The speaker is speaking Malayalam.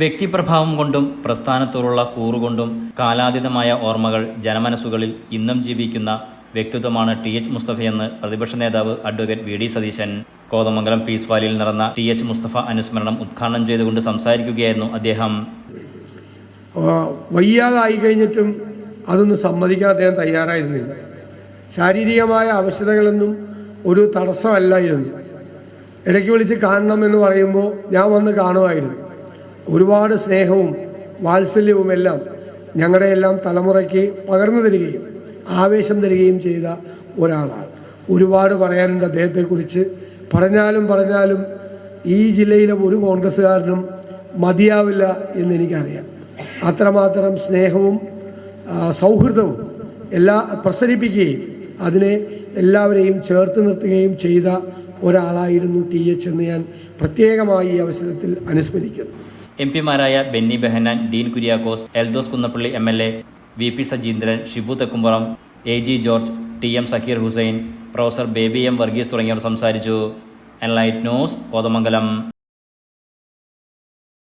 വ്യക്തിപ്രഭാവം കൊണ്ടും പ്രസ്ഥാനത്തോടുള്ള കൂറുകൊണ്ടും കാലാതീതമായ ഓർമ്മകൾ ജനമനസ്സുകളിൽ ഇന്നും ജീവിക്കുന്ന വ്യക്തിത്വമാണ് ടി.എച്ച്. മുസ്തഫയെന്ന് പ്രതിപക്ഷ നേതാവ് advocate V D. Satheesan Kothamangalam peace വാലിയിൽ നടന്ന ടി.എച്ച്. മുസ്തഫ അനുസ്മരണം ഉദ്ഘാടനം ചെയ്തുകൊണ്ട് സംസാരിക്കുകയായിരുന്നു അദ്ദേഹം. വയ്യാതായി കഴിഞ്ഞിട്ടും അതൊന്നും സമ്മതിക്കാൻ അദ്ദേഹം തയ്യാറായിരുന്നില്ല. ശാരീരികമായ ആവശ്യതകളൊന്നും ഒരു തടസ്സമല്ലായിരുന്നു. ഇടയ്ക്ക് വിളിച്ച് കാണണമെന്ന് പറയുമ്പോൾ ഞാൻ വന്ന് കാണുമായിരുന്നു. ഒരുപാട് സ്നേഹവും വാത്സല്യവും എല്ലാം ഞങ്ങളുടെ എല്ലാം തലമുറയ്ക്ക് പകർന്നു തരികയും ആവേശം തരികയും ചെയ്ത ഒരാളാണ്. ഒരുപാട് പറയാനുണ്ട് അദ്ദേഹത്തെക്കുറിച്ച്. പറഞ്ഞാലും ഈ ജില്ലയിലെ ഒരു കോൺഗ്രസ്സുകാരനും മതിയാവില്ല എന്നെനിക്കറിയാം. അത്രമാത്രം സ്നേഹവും സൗഹൃദവും പ്രസരിപ്പിക്കുകയും അതിനെ എല്ലാവരെയും ചേർത്ത് നിർത്തുകയും ചെയ്ത ഒരാളായിരുന്നു ടി.എച്ച്. എന്ന് ഞാൻ പ്രത്യേകമായി ഈ അവസരത്തിൽ അനുസ്മരിക്കുന്നു. എം.പിമാരായ Benny Behanan, Dean Kuriakose, Eldhose Kunnappilly MLA, V P. Sajeendran, Shibu Thekkumpuram, A G. George, T M. Zakir Hussain, professor Baby M. Varghese തുടങ്ങിയവർ സംസാരിച്ചു. Enlight News, Kothamangalam.